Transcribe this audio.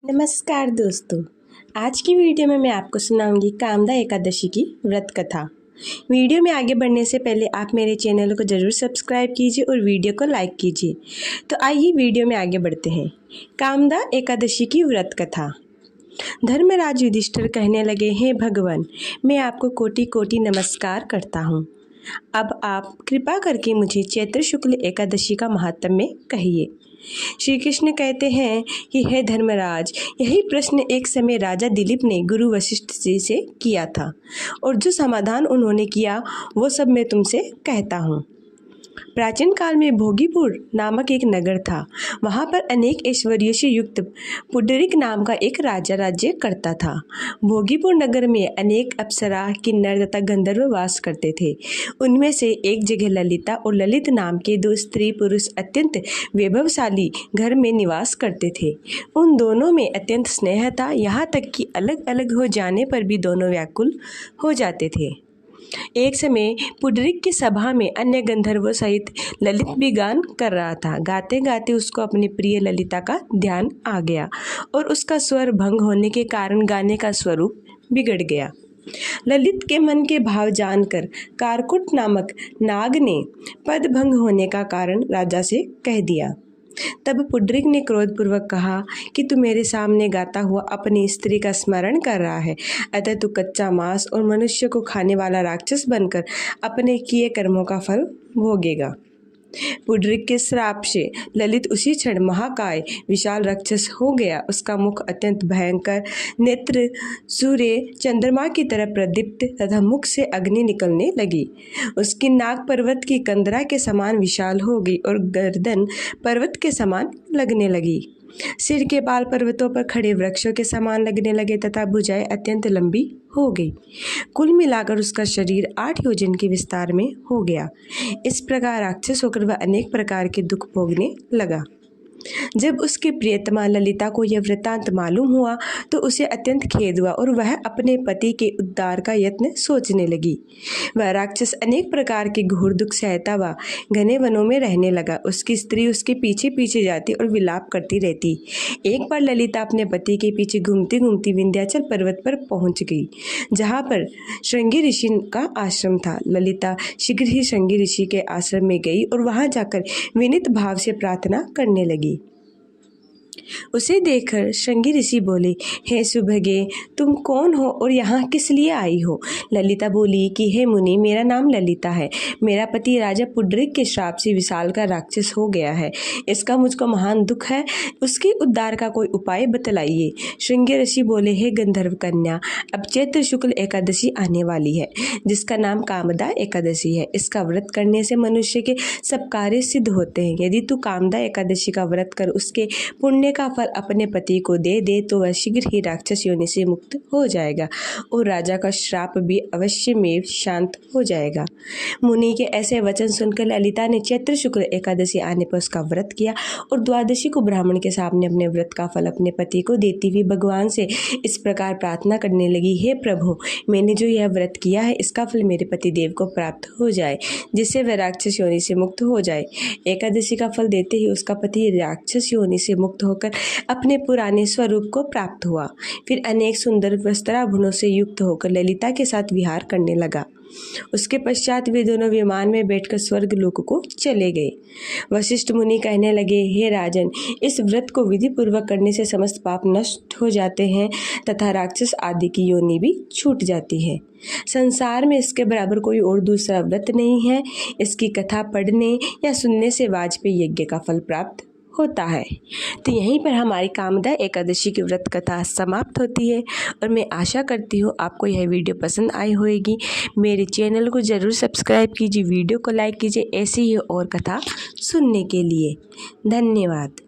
नमस्कार दोस्तों, आज की वीडियो में मैं आपको सुनाऊंगी कामदा एकादशी की व्रत कथा। वीडियो में आगे बढ़ने से पहले आप मेरे चैनल को ज़रूर सब्सक्राइब कीजिए और वीडियो को लाइक कीजिए। तो आइए वीडियो में आगे बढ़ते हैं। कामदा एकादशी की व्रत कथा। धर्मराज युधिष्ठिर कहने लगे, हे भगवान, मैं आपको कोटि कोटि नमस्कार करता हूँ। अब आप कृपा करके मुझे चैत्र शुक्ल एकादशी का महात्म्य कहिए। श्री कृष्ण कहते हैं कि हे धर्मराज, यही प्रश्न एक समय राजा दिलीप ने गुरु वशिष्ठ जी से किया था और जो समाधान उन्होंने किया वो सब मैं तुमसे कहता हूँ। प्राचीन काल में भोगीपुर नामक एक नगर था। वहाँ पर अनेक ऐश्वर्य से युक्त पुंडरीक नाम का एक राजा राज्य करता था। भोगीपुर नगर में अनेक अप्सरा, किन्नर तथा गंधर्व वास करते थे। उनमें से एक जगह ललिता और ललित नाम के दो स्त्री पुरुष अत्यंत वैभवशाली घर में निवास करते थे। उन दोनों में अत्यंत स्नेह था, यहाँ तक कि अलग अलग हो जाने पर भी दोनों व्याकुल हो जाते थे। एक समय पुंडरीक की सभा में अन्य गंधर्वों सहित ललित भी गान कर रहा था। गाते गाते उसको अपनी प्रिय ललिता का ध्यान आ गया और उसका स्वर भंग होने के कारण गाने का स्वरूप बिगड़ गया। ललित के मन के भाव जानकर कारकुट नामक नाग ने पद भंग होने का कारण राजा से कह दिया। तब पुंडरीक ने क्रोधपूर्वक कहा कि तू मेरे सामने गाता हुआ अपनी स्त्री का स्मरण कर रहा है, अतः तू कच्चा मांस और मनुष्य को खाने वाला राक्षस बनकर अपने किए कर्मों का फल भोगेगा। पुंडरीक के श्राप से ललित उसी क्षण महाकाय विशाल राक्षस हो गया। उसका मुख अत्यंत भयंकर, नेत्र सूर्य चंद्रमा की तरह प्रदीप्त तथा मुख से अग्नि निकलने लगी। उसकी नाक पर्वत की कंदरा के समान विशाल हो गई और गर्दन पर्वत के समान लगने लगी। सिर के बाल पर्वतों पर खड़े वृक्षों के समान लगने लगे तथा भुजाएं अत्यंत लंबी हो गई। कुल मिलाकर उसका शरीर 8 योजन के विस्तार में हो गया। इस प्रकार राक्षस होकर वह अनेक प्रकार के दुख भोगने लगा। जब उसकी प्रियतमा ललिता को यह वृत्तांत मालूम हुआ तो उसे अत्यंत खेद हुआ और वह अपने पति के उद्धार का यत्न सोचने लगी। वह राक्षस अनेक प्रकार के घोर दुख सहता हुआ घने वनों में रहने लगा। उसकी स्त्री उसके पीछे पीछे जाती और विलाप करती रहती। एक बार ललिता अपने पति के पीछे घूमती घूमती विंध्याचल पर्वत पर पहुंच गई, जहाँ पर श्रृंगी ऋषि का आश्रम था। ललिता शीघ्र ही श्रृंगी ऋषि के आश्रम में गई और वहां जाकर विनीत भाव से प्रार्थना करने लगी। उसे देखकर श्रृंगी ऋषि बोले, हे सुभगे, तुम कौन हो और यहाँ किस लिए आई हो? ललिता बोली कि हे मुनि, मेरा नाम ललिता है। मेरा पति राजा पुंडरीक के श्राप से विशालकाय राक्षस हो गया है। इसका मुझको महान दुख है। उसके उद्धार का कोई उपाय बतलाइए। श्रृंगी ऋषि बोले, हे गंधर्व कन्या, अब चैत्र शुक्ल एकादशी आने वाली है, जिसका नाम कामदा एकादशी है। इसका व्रत करने से मनुष्य के सब कार्य सिद्ध होते हैं। यदि तू कामदा एकादशी का व्रत कर उसके पुण्य का फल अपने पति को दे दे तो वह शीघ्र ही राक्षस योनि से मुक्त हो जाएगा और राजा का श्राप भी अवश्य में शांत हो जाएगा। मुनि के ऐसे वचन सुनकर ललिता ने चैत्र शुक्ल एकादशी आने पर उसका व्रत किया और द्वादशी को ब्राह्मण के सामने अपने व्रत का फल अपने पति को देती हुई भगवान से इस प्रकार प्रार्थना करने लगी, हे प्रभु, मैंने जो यह व्रत किया है इसका फल मेरे पति देव को प्राप्त हो जाए, जिससे वह राक्षस योनि से मुक्त हो जाए। एकादशी का फल देते ही उसका पति राक्षस योनि से मुक्त होकर अपने पुराने स्वरूप को प्राप्त हुआ। फिर अनेक सुंदर वस्त्राभूषणों से युक्त होकर ललिता के साथ विहार करने लगा। उसके पश्चात वे दोनों विमान में बैठकर स्वर्ग लोक को चले गए। वशिष्ठ मुनि कहने लगे, हे राजन, इस व्रत को विधि पूर्वक करने से समस्त पाप नष्ट हो जाते हैं तथा राक्षस आदि की योनि भी छूट जाती है। संसार में इसके बराबर कोई और दूसरा व्रत नहीं है। इसकी कथा पढ़ने या सुनने से वाजपेयी यज्ञ का फल प्राप्त होता है। तो यहीं पर हमारी कामदा एकादशी की व्रत कथा समाप्त होती है और मैं आशा करती हूँ आपको यह वीडियो पसंद आई होगी। मेरे चैनल को ज़रूर सब्सक्राइब कीजिए, वीडियो को लाइक कीजिए ऐसी ही और कथा सुनने के लिए। धन्यवाद।